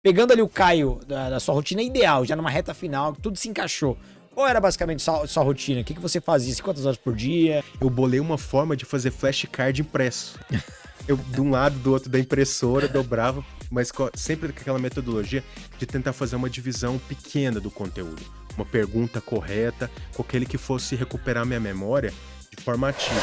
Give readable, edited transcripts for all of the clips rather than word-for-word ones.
pegando ali o Caio da sua rotina ideal, já numa reta final, tudo se encaixou. Qual era basicamente sua rotina? O que você fazia? Quantas horas por dia? Eu bolei uma forma de fazer flashcard impresso. Eu, de um lado, do outro da impressora, dobrava, mas sempre com aquela metodologia de tentar fazer uma divisão pequena do conteúdo. Uma pergunta correta, com aquele que fosse recuperar minha memória de forma ativa.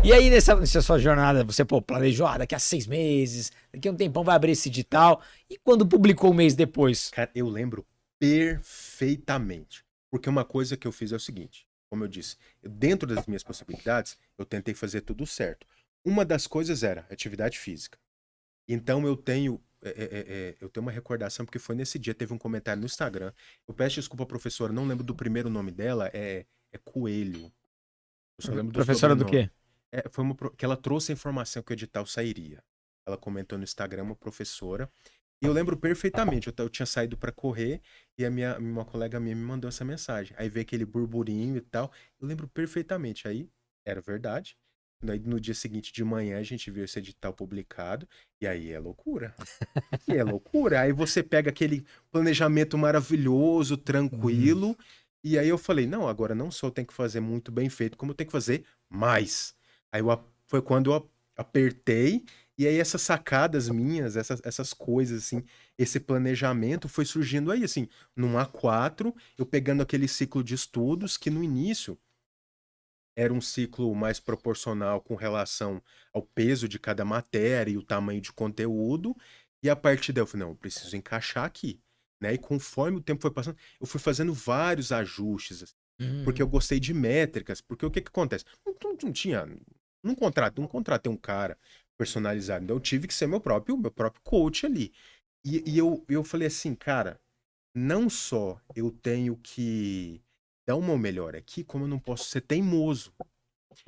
E aí, nessa sua jornada, você planejou, daqui a 6 meses, daqui a um tempão vai abrir esse edital. E quando publicou um mês depois? Cara, eu lembro perfeitamente. Porque uma coisa que eu fiz é o seguinte, como eu disse, dentro das minhas possibilidades, eu tentei fazer tudo certo. Uma das coisas era atividade física. Então eu tenho uma recordação, porque foi nesse dia, teve um comentário no Instagram. Eu peço desculpa, professora, não lembro do primeiro nome dela, é Coelho. Eu só lembro do Professora do sobrenome. quê? Foi que ela trouxe a informação que o edital sairia. Ela comentou no Instagram, uma professora. E eu lembro perfeitamente, eu tinha saído para correr e uma colega minha me mandou essa mensagem. Aí veio aquele burburinho e tal. Eu lembro perfeitamente. Aí era verdade. Aí, no dia seguinte de manhã a gente viu esse edital publicado. E aí é loucura. E é loucura. Aí você pega aquele planejamento maravilhoso, tranquilo. E aí eu falei, não, agora não só eu tenho que fazer muito bem feito, como eu tenho que fazer mais. Aí foi quando eu apertei, e aí essas sacadas minhas, essas coisas, assim, esse planejamento foi surgindo aí, assim, num A4, eu pegando aquele ciclo de estudos, que no início era um ciclo mais proporcional com relação ao peso de cada matéria e o tamanho de conteúdo, e a partir daí eu falei, não, eu preciso encaixar aqui, né? E conforme o tempo foi passando, eu fui fazendo vários ajustes, assim, porque eu gostei de métricas, porque o que acontece? Não tinha... Não contratei um cara personalizado, então eu tive que ser meu próprio coach ali. E eu falei assim, cara, não só eu tenho que dar o meu melhor aqui, como eu não posso ser teimoso.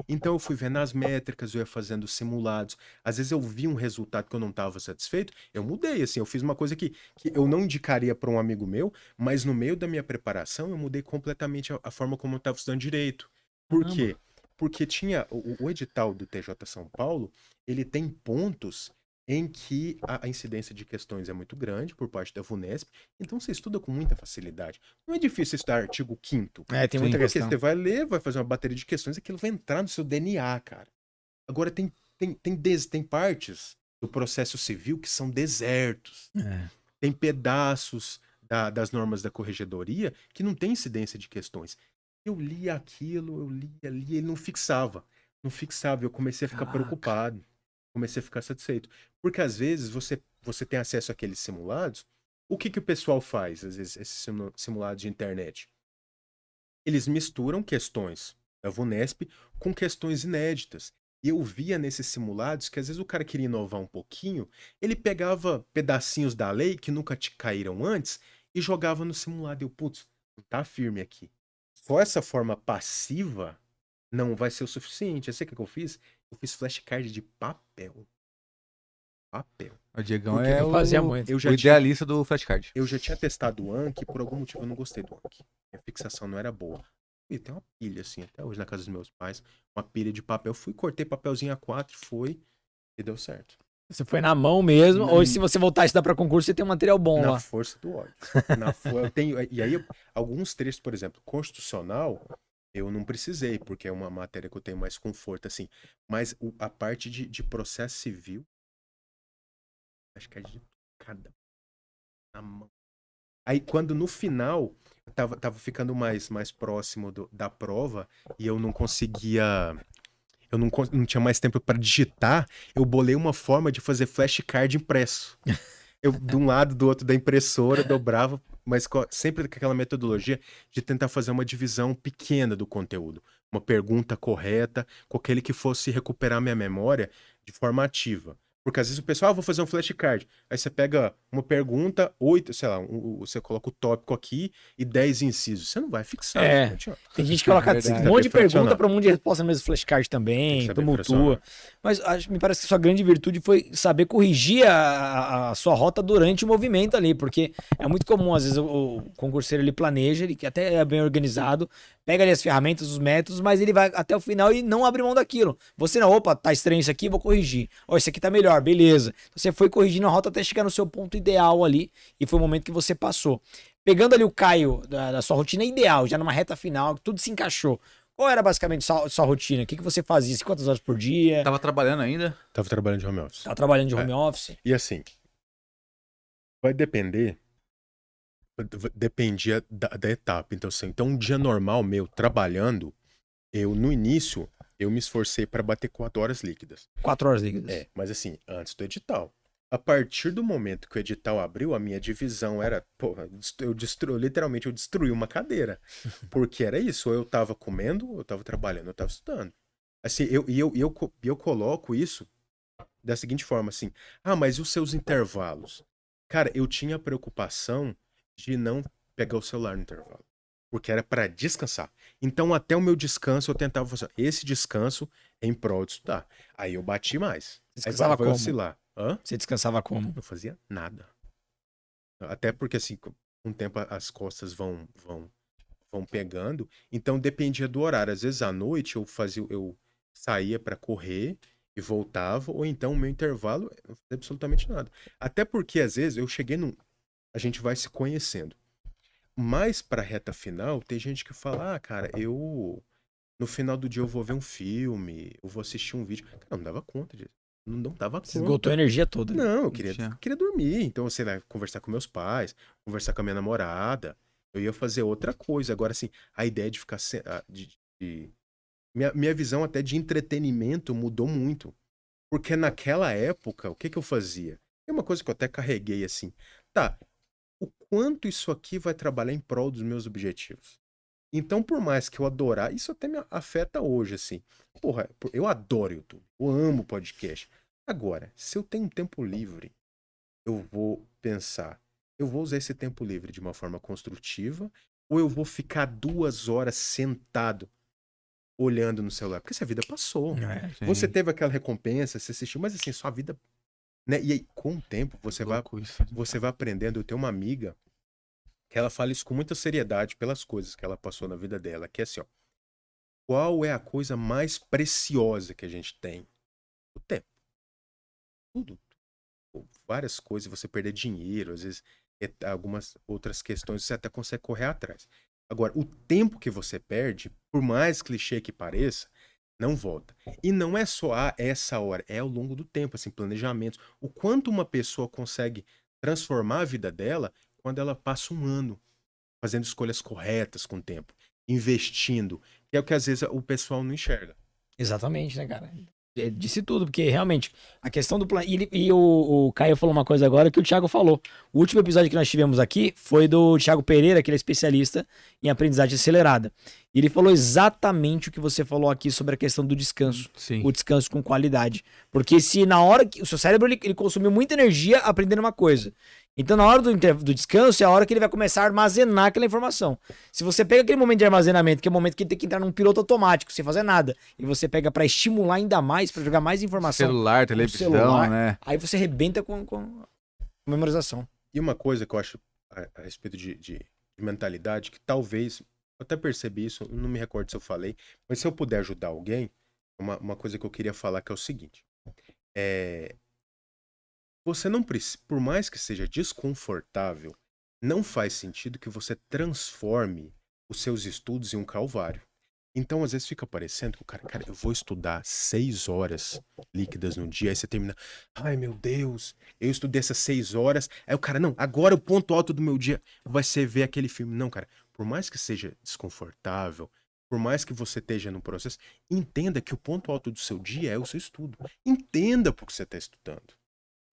Então eu fui vendo as métricas, eu ia fazendo simulados. Às vezes eu vi um resultado que eu não estava satisfeito, eu mudei, assim, eu fiz uma coisa que eu não indicaria para um amigo meu, mas no meio da minha preparação eu mudei completamente a forma como eu estava estudando direito. Por quê? Porque tinha o edital do TJ São Paulo, ele tem pontos em que a incidência de questões é muito grande por parte da VUNESP, então você estuda com muita facilidade. Não é difícil estudar artigo 5º. Tem muita Porque questão. você vai ler, vai fazer uma bateria de questões, aquilo vai entrar no seu DNA, cara. Agora tem partes do processo civil que são desertos. Tem pedaços das normas da corregedoria que não tem incidência de questões. Eu li aquilo, eu li ali, ele não fixava. Não fixava, eu comecei a ficar preocupado. Comecei a ficar satisfeito. Porque às vezes você tem acesso àqueles simulados. O que o pessoal faz, às vezes, esses simulados de internet? Eles misturam questões da VUNESP com questões inéditas. E eu via nesses simulados que às vezes o cara queria inovar um pouquinho, ele pegava pedacinhos da lei que nunca te caíram antes e jogava no simulado. E eu, putz, não tá firme aqui. Só essa forma passiva não vai ser o suficiente. Eu sei o que eu fiz? Eu fiz flashcard de papel. O Diegão Porque é eu fazia muito. o idealista do flashcard. Eu já tinha testado o Anki e por algum motivo eu não gostei do Anki. A fixação não era boa. E tem uma pilha assim, até hoje na casa dos meus pais, uma pilha de papel. Fui, cortei papelzinho A4, e deu certo. Você foi na mão mesmo, ou se você voltar a estudar para concurso, você tem um material bom Na lá? força do ódio. Eu tenho, e aí, alguns trechos, por exemplo, constitucional, eu não precisei, porque é uma matéria que eu tenho mais conforto, assim. Mas a parte de processo civil, acho que é de cada na mão. Aí, quando no final, tava ficando mais próximo da prova, e eu não conseguia... Eu não tinha mais tempo para digitar, eu bolei uma forma de fazer flashcard impresso. Eu, de um lado, do outro da impressora, dobrava, mas sempre com aquela metodologia de tentar fazer uma divisão pequena do conteúdo. Uma pergunta correta, com aquele que fosse recuperar minha memória de forma ativa. Porque às vezes o pessoal, vou fazer um flashcard. Aí você pega uma pergunta, 8, sei lá, você coloca o tópico aqui e 10 incisos. Você não vai fixar. Tem gente que coloca um monte de pergunta para um monte de resposta no mesmo flashcard também, tumultua. Mas me parece que a sua grande virtude foi saber corrigir a sua rota durante o movimento ali, porque é muito comum, às vezes, o concurseiro ele planeja, ele até é bem organizado, pega ali as ferramentas, os métodos, mas ele vai até o final e não abre mão daquilo. Você não, opa, tá estranho isso aqui, vou corrigir. Ó, esse aqui tá melhor, beleza. Você foi corrigindo a rota até chegar no seu ponto ideal ali e foi o momento que você passou. Pegando ali o Caio da sua rotina ideal, já numa reta final, tudo se encaixou. Qual era basicamente sua rotina? O que você fazia? Quantas horas por dia? Tava trabalhando ainda? Tava trabalhando de home office. Tava trabalhando de home office? E assim, vai depender, dependia da etapa. Então, assim, um dia normal meu, trabalhando, no início, eu me esforcei para bater 4 horas líquidas. 4 horas líquidas. Mas assim, antes do edital. A partir do momento que o edital abriu, a minha divisão era, porra, literalmente eu destruí uma cadeira. Porque era isso, ou eu tava comendo, ou eu tava trabalhando, eu tava estudando. Assim, eu coloco isso da seguinte forma, assim, mas e os seus intervalos? Cara, eu tinha a preocupação de não pegar o celular no intervalo. Porque era para descansar. Então, até o meu descanso, eu tentava fazer esse descanso em prol de estudar. Aí eu bati mais. Descansava como? Oscilar. Hã? Você descansava como? Não fazia nada. Até porque, assim, com o tempo as costas vão pegando. Então, dependia do horário. Às vezes, à noite, eu saía para correr e voltava. Ou então, o meu intervalo, eu não fazia absolutamente nada. Até porque, às vezes, eu cheguei a gente vai se conhecendo. Mas, pra reta final, tem gente que fala, cara, no final do dia eu vou ver um filme, eu vou assistir um vídeo. Cara, eu não dava conta disso. Não dava conta. Você esgotou a energia toda. Não, eu queria dormir. Então, sei lá, conversar com meus pais, conversar com a minha namorada. Eu ia fazer outra coisa. Agora, assim, a ideia de ficar... Minha visão até de entretenimento mudou muito. Porque naquela época, o que eu fazia? É uma coisa que eu até carreguei, assim. Tá, o quanto isso aqui vai trabalhar em prol dos meus objetivos? Então, por mais que eu adorar, isso até me afeta hoje, assim. Porra, eu adoro YouTube, eu amo podcast. Agora, se eu tenho um tempo livre, eu vou pensar, eu vou usar esse tempo livre de uma forma construtiva ou eu vou ficar 2 horas sentado olhando no celular? Porque essa vida passou. Você teve aquela recompensa, você assistiu, mas assim, sua vida... Né? E aí, com o tempo, você vai aprendendo. Eu tenho uma amiga que ela fala isso com muita seriedade pelas coisas que ela passou na vida dela, que é assim, ó, qual é a coisa mais preciosa que a gente tem? O tempo. Tudo. Várias coisas, você perder dinheiro, às vezes algumas outras questões, você até consegue correr atrás. Agora, o tempo que você perde, por mais clichê que pareça, não volta. E não é só essa hora, é ao longo do tempo, assim, planejamentos. O quanto uma pessoa consegue transformar a vida dela quando ela passa um ano fazendo escolhas corretas com o tempo, investindo, que é o que às vezes o pessoal não enxerga. Exatamente, né, cara? Disse tudo, porque realmente a questão do plano. E o Caio falou uma coisa agora que o Thiago falou. O último episódio que nós tivemos aqui foi do Thiago Pereira, que ele é especialista em aprendizagem acelerada. E ele falou exatamente o que você falou aqui sobre a questão do descanso. Sim. O descanso com qualidade. Porque se na hora que o seu cérebro ele consumiu muita energia aprendendo uma coisa. Então, na hora do descanso, é a hora que ele vai começar a armazenar aquela informação. Se você pega aquele momento de armazenamento, que é o momento que ele tem que entrar num piloto automático, sem fazer nada, e você pega pra estimular ainda mais, pra jogar mais informação. Celular, televisão, né? Aí você arrebenta com memorização. E uma coisa que eu acho a respeito de mentalidade, que talvez, eu até percebi isso, não me recordo se eu falei, mas se eu puder ajudar alguém, uma coisa que eu queria falar que é o seguinte. Você não precisa, por mais que seja desconfortável, não faz sentido que você transforme os seus estudos em um calvário. Então, às vezes fica parecendo que o cara, eu vou estudar 6 horas líquidas no dia, aí você termina, ai meu Deus, eu estudei essas 6 horas, aí o cara, não, agora o ponto alto do meu dia vai ser ver aquele filme. Não, cara, por mais que seja desconfortável, por mais que você esteja no processo, entenda que o ponto alto do seu dia é o seu estudo. Entenda por que você está estudando.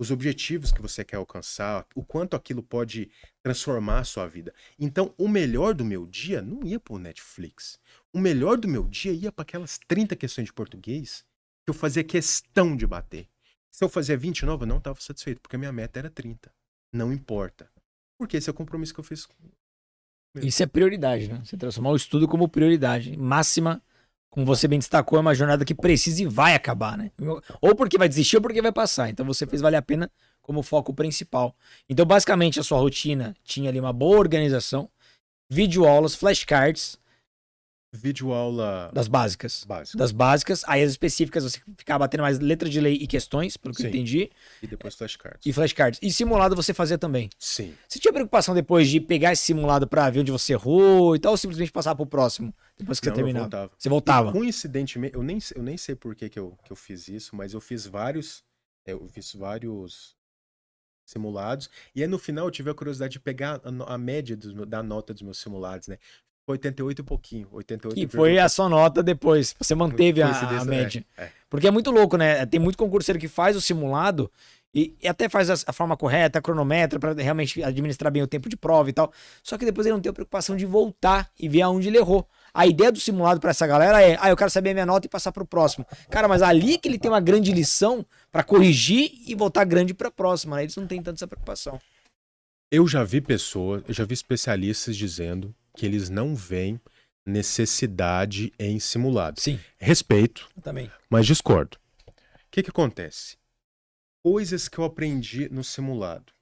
Os objetivos que você quer alcançar, o quanto aquilo pode transformar a sua vida. Então, o melhor do meu dia não ia para o Netflix. O melhor do meu dia ia para aquelas 30 questões de português que eu fazia questão de bater. Se eu fazia 29, eu não estava satisfeito, porque a minha meta era 30. Não importa. Porque esse é o compromisso que eu fiz. Isso é prioridade, né? Você transformar o estudo como prioridade máxima. Como você bem destacou, é uma jornada que precisa e vai acabar, né? Ou porque vai desistir ou porque vai passar. Então você fez valer a pena como foco principal. Então, basicamente, a sua rotina tinha ali uma boa organização, videoaulas, flashcards, Videoaula Das básicas. básica. Das básicas. Aí as específicas você ficava batendo mais letra de lei e questões, pelo que eu Sim. entendi. E depois flashcards. E flashcards. E simulado você fazia também. Sim. Você tinha preocupação depois de pegar esse simulado pra ver onde você errou e tal, ou simplesmente passar pro próximo, depois que você Não, eu terminava? voltava. Você voltava. E, coincidentemente, eu nem sei por que eu fiz isso, mas eu fiz vários simulados. E aí no final eu tive a curiosidade de pegar a média da nota dos meus simulados, né? Foi 88 e pouquinho. 88 Que foi a sua nota depois. Você manteve a Coincidência, média. é. Porque é muito louco, né? Tem muito concurseiro que faz o simulado e até faz a forma correta, cronometra, pra realmente administrar bem o tempo de prova e tal. Só que depois ele não tem a preocupação de voltar e ver aonde ele errou. A ideia do simulado pra essa galera é, eu quero saber a minha nota e passar pro próximo. Cara, mas ali que ele tem uma grande lição pra corrigir e voltar grande pra próxima, né? Eles não têm tanta essa preocupação. Eu já vi especialistas dizendo que eles não veem necessidade em simulados. Sim, Respeito, eu também. mas discordo. O que acontece? Coisas que eu aprendi no simulado.